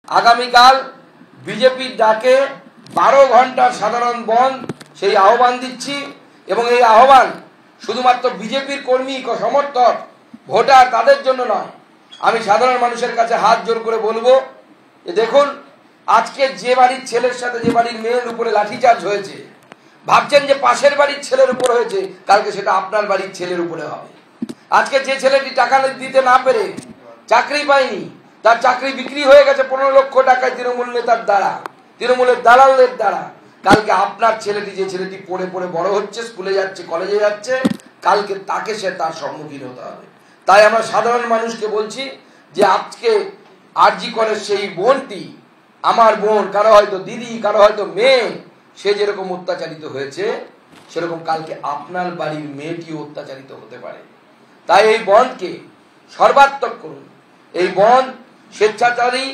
আগামীকাল বিজেপির ডাকে 12 ঘন্টার সাধারণ বন্ধ সেই আহ্বান দিচ্ছি এবং এই আহ্বান শুধুমাত্র বিজেপির কর্মী সমর্থক ভোটার তাদের জন্য নয়। আমি সাধারণ মানুষের কাছে হাত জোর করে বলবো যে দেখুন, আজকে যে বাড়ির ছেলের সাথে যে বাড়ির মেয়ের উপরে লাঠিচার্জ হয়েছে, ভাবছেন যে পাশের বাড়ির ছেলের উপর হয়েছে, কালকে সেটা আপনার বাড়ির ছেলের উপরে হবে। আজকে যে ছেলেটি টাকা দিতে না পেরে চাকরি পায়নি, তার চাকরি বিক্রি হয়ে গেছে 15 লক্ষ টাকায় তৃণমূল নেতার দ্বারা, তৃণমূলের দালালদের দ্বারা, কালকে আপনার ছেলেটি, যে ছেলেটি পড়ে পড়ে বড় হচ্ছে, স্কুলে যাচ্ছে, কলেজে যাচ্ছে, কালকে তাকে সে তার সম্মুখীন হতে হবে। তাই আমরা সাধারণ মানুষকে বলছি যে আজকে আরজি করের সেই বোনটি, আমার বোন, কারো হয়তো দিদি, কারো হয়তো মেয়ে, সে যেরকম অত্যাচারিত হয়েছে সেরকম কালকে আপনার বাড়ির মেয়েটিও অত্যাচারিত হতে পারে। তাই এই বন্ধকে সর্বাত্মক করুন। এই বন্ধ স্বেচ্ছাচারী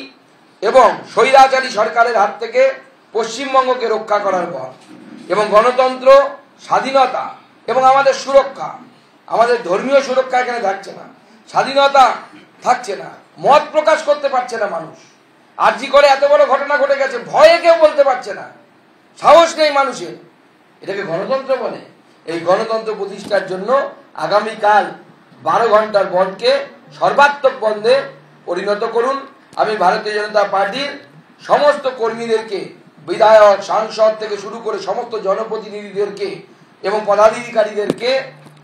এবং স্বৈরাচারী সরকারের হাত থেকে পশ্চিমবঙ্গকে রক্ষা করার বন্ধ এবং গণতন্ত্র, স্বাধীনতা এবং আমাদের সুরক্ষা, আমাদের ধর্মীয় সুরক্ষা এখানে থাকছে না, স্বাধীনতা থাকছে না, মত প্রকাশ করতে পারছে না মানুষ। আরজি করে এত বড় ঘটনা ঘটে গেছে, ভয়ে কেউ বলতে পারছে না, সাহস নেই মানুষের। এটাকে গণতন্ত্র বলে? এই গণতন্ত্র প্রতিষ্ঠার জন্য আগামীকাল 12 ঘন্টার বন্ধকে সর্বাত্মক বন্ধে পরিণত করুন। আমি ভারতীয় জনতা পার্টির সমস্ত কর্মীদেরকে, বিধায়ক, সাংসদ থেকে শুরু করে সমস্ত জনপ্রতিনিধিদেরকে এবং পদাধিকারীদেরকে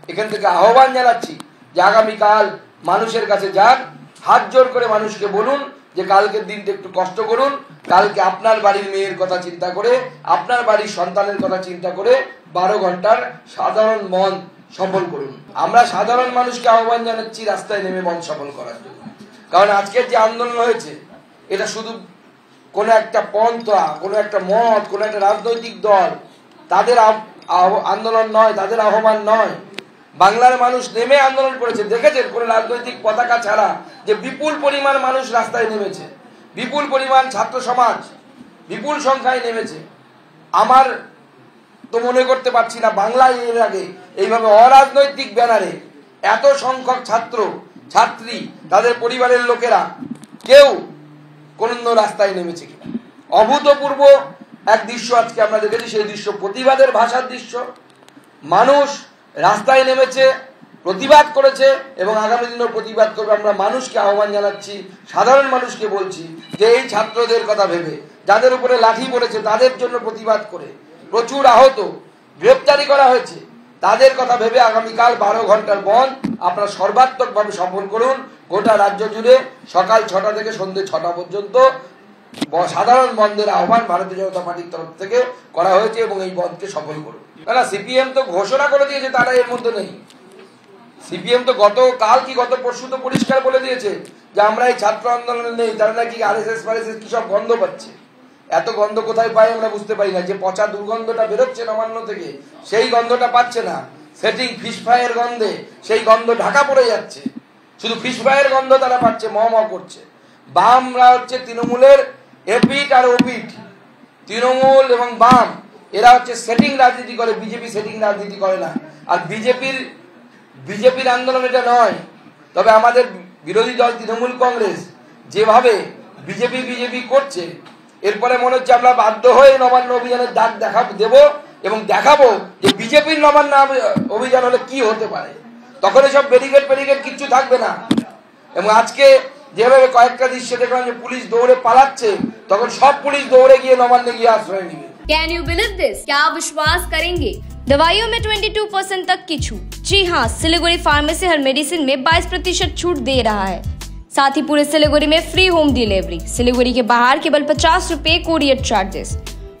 এখান থেকে আহ্বান জানাচ্ছি যে আগামীকাল মানুষের কাছে যান, হাত জোর করে মানুষকে বলুন যে কালকের দিনটা একটু কষ্ট করুন, কালকে আপনার বাড়ির মেয়ের কথা চিন্তা করে, আপনার বাড়ির সন্তানের কথা চিন্তা করে 12 ঘন্টার সাধারণ বন্ধ সফল করুন। আমরা সাধারণ মানুষকে আহ্বান জানাচ্ছি রাস্তায় নেমে বন্ধ সফল করার জন্য। কারণ আজকের যে আন্দোলন হয়েছে, এটা শুধু কোনো একটা পন্থা, কোনো একটা মত, কোনো একটা রাজনৈতিক দল তাদের আন্দোলন নয়, তাদের আহ্বান নয়। বাংলার মানুষ নেমে আন্দোলন করেছে। দেখেছেন কোন রাজনৈতিক পতাকা ছাড়া যে বিপুল পরিমাণ মানুষ রাস্তায় নেমেছে, বিপুল পরিমাণ ছাত্র সমাজ বিপুল সংখ্যায় নেমেছে। আমার তো মনে করতে পারছি না বাংলায় এর আগে এইভাবে অরাজনৈতিক ব্যানারে এত সংখ্যক ছাত্র ছাত্রী, তাদের পরিবারের লোকেরা কেউ কোন রাস্তায় নেমেছে কিনা। অভূতপূর্ব এক দৃশ্য আজকে আমরা দেখেছি। সেই দৃশ্য প্রতিবাদের ভাষার দৃশ্য। মানুষ রাস্তায় নেমেছে, প্রতিবাদ করেছে এবং আগামী দিনেও প্রতিবাদ করবে। আমরা মানুষকে আহ্বান জানাচ্ছি, সাধারণ মানুষকে বলছি যে এই ছাত্রদের কথা ভেবে, যাদের উপরে লাঠি পড়েছে, তাদের জন্য প্রতিবাদ করে প্রচুর আহত, গ্রেপ্তারি করা হয়েছে, তাদের কথা ভেবে আগামীকাল 12 ঘন্টার বন্ধ আপনারা সর্বাত্মকভাবে সফল করুন। গোটা রাজ্য জুড়ে সকাল 6টা থেকে সন্ধ্যে 6টা পর্যন্ত সাধারণ বন্ধের আহ্বান ভারতীয় জনতা পার্টির তরফ থেকে করা হয়েছে এবং এই বন্ধকে সফল করুন। না, সিপিএম তো ঘোষণা করে দিয়েছে তারা এর মধ্যে নেই। সিপিএম তো গতকাল কি গত পরশু তো পরিষ্কার বলে দিয়েছে যে আমরা এই ছাত্র আন্দোলনে নেই। তারা নাকি আরএসএস ফারএসএস কি সব গন্ধ পাচ্ছে। এত গন্ধ কোথায় পাই আমরা বুঝতে পারি না। যে পচা দুর্গন্ধটা বেরোচ্ছে নবান্ন থেকে, সেই গন্ধটা পাচ্ছে না। সেটিং ফিশ ফ্রাইয়ের গন্ধে সেই গন্ধ ঢাকা পড়ে যাচ্ছে। শুধু ফিশ ফ্রাইয়ের গন্ধ তারা পাচ্ছে, ম ম করছে। বামরা হচ্ছে তৃণমূলের এপিট আর ওপিট। তৃণমূল এবং বাম এরা হচ্ছে সেটিং রাজনীতি করে, বিজেপি সেটিং রাজনীতি করে না। আর বিজেপির আন্দোলন এটা নয়। তবে আমাদের বিরোধী দল তৃণমূল কংগ্রেস যেভাবে বিজেপি করছে, এরপরে মনে হচ্ছে আমরা বাধ্য হয়ে নবান্ন অভিযানের ডাক দেব এবং দেখাবো যে বিজেপির নবান্ন অভিযান হলে কি হতে পারে। তখন সব ব্যারিকেড কিচ্ছু থাকবে না। এবং আজকে যেভাবে কয়েকটা দৃশ্য দেখলাম যে পুলিশ দৌড়ে পালাচ্ছে, তখন সব পুলিশ দৌড়ে গিয়ে নবান্নে গিয়ে আশ্রয় নিবে। Can you believe this? क्या आप विश्वास करेंगे? दवाइयों में 22% तक की छूट। जी हाँ, सिलीगुड़ी फार्मेसी हर मेडिसिन में 22% छूट दे रहा है। साथ ही पूरे सिलीगुड़ी में फ्री होम डिलीवरी। सिलीगुड़ी के बाहर केवल 50 रुपए कोरियर चार्जेस।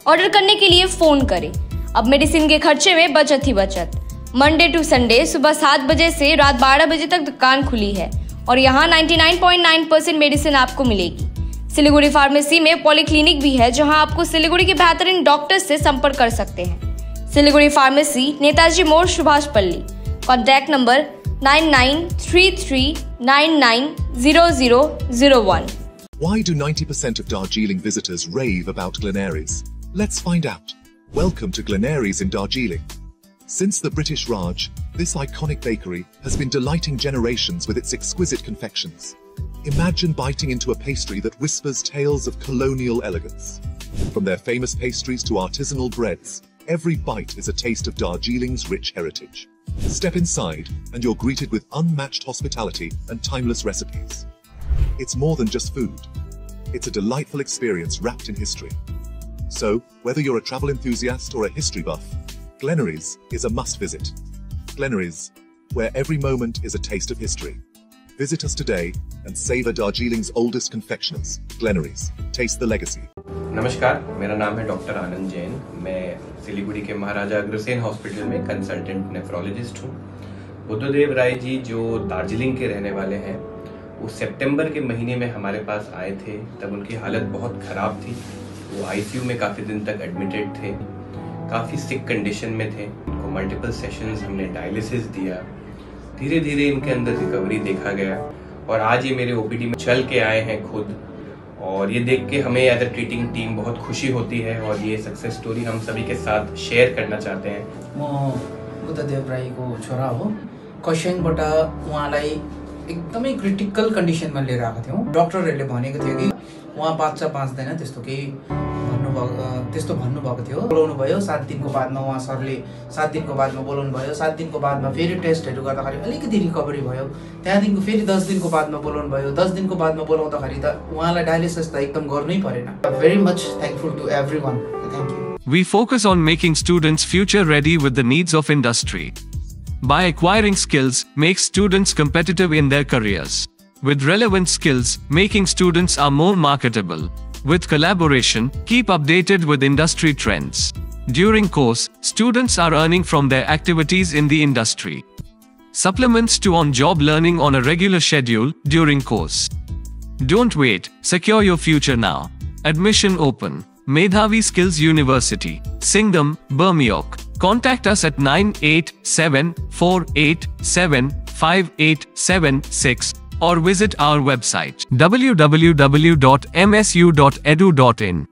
ऑर्डर करने के लिए फोन करें। अब मेडिसिन के खर्चे में बचत ही बचत। मंडे टू संडे सुबह 7 बजे से रात 12 बजे तक दुकान खुली है और यहाँ 99.9% मेडिसिन आपको मिलेगी। सिलीगुड़ी फार्मेसी में पॉलीक्लिनिक भी है, जहां आपको सिलीगुड़ी के बेहतरीन डॉक्टर्स से संपर्क कर सकते हैं। सिलीगुड़ी फार्मेसी, नेताजी मोड़, सुभाष पल्ली। Contact number 9933990001। Why do 90% of Darjeeling visitors rave about Glenaries? Let's find out. Welcome to Glenaries in Darjeeling. Since the British Raj, this iconic bakery has been delighting generations with its exquisite confections. Imagine biting into a pastry that whispers tales of colonial elegance. From their famous pastries to artisanal breads, every bite is a taste of Darjeeling's rich heritage. Step inside, and you're greeted with unmatched hospitality and timeless recipes. It's more than just food. It's a delightful experience wrapped in history. So, whether you're a travel enthusiast or a history buff, Glenaries is a must-visit. Glenaries, where every moment is a taste of history. Visit us today and savor Darjeeling's oldest confectioners, Glenaries. Taste the legacy. नमस्कार, मेरा नाम है doctor आनंद जैन। मैं सिलीगुड़ी के Maharaja Agrasen hospital में consultant nephrologist हूँ। बुद्धदेव राय जी जो दार्जिलिंग के रहने वाले हैं, वो सितंबर के महीने में हमारे पास आए थे। तब उनकी हालत बहुत ख़राब थी। वो आईसीयू में काफ़ी दिन तक एडमिटेड थे, काफ़ी सिक कंडीशन में थे। उनको मल्टीपल सेशंस हमने डायलिसिस दिया। धीरे धीरे इनके अंदर रिकवरी देखा गया और आज ये मेरे ओपीडी में चल के आए हैं खुद। और ये देख के हमें एज अ ट्रीटिंग टीम बहुत खुशी होती है और ये सक्सेस स्टोरी हम सभी के साथ शेयर करना चाहते हैं। म बुद्धदेव राईको छोरा हो। खरसाङबाट उहाँलाई एकदमै क्रिटिकल कन्डिसनमा लिएर आएको थियौँ। डक्टरहरूले भनेको थियो कि उहाँ बाँच्छ बाँच्दैन त्यस्तो भन्नुभएको थियो। बोलाउनु भयो 7 दिनको बादमा उहाँ सरले 7 दिनको बादमा बोलाउनु भयो। 7 दिनको बादमा फेरि टेस्टहरू गर्दाखेरि अलिकति रिकभरी भयो। त्यहाँदेखिको फेरि 10 दिनको बादमा बोलाउनु भयो। 10 दिनको बादमा बोलाउँदाखेरि त उहाँलाई डायलिसिस त एकदम गर्नै परेन। Very much thankful to everyone. Thank you. We focus on making students future ready with the needs of industry. By acquiring skills, make students competitive in their careers. With relevant skills, making students are more marketable. With collaboration, keep updated with industry trends. During course, students are earning from their activities in the industry. Supplements to on-job learning on a regular schedule during course. Don't wait, secure your future now. Admission open. Medhavi Skills University, Singham, Burmioc. Contact us at 9874875876 or visit our website www.msu.edu.in.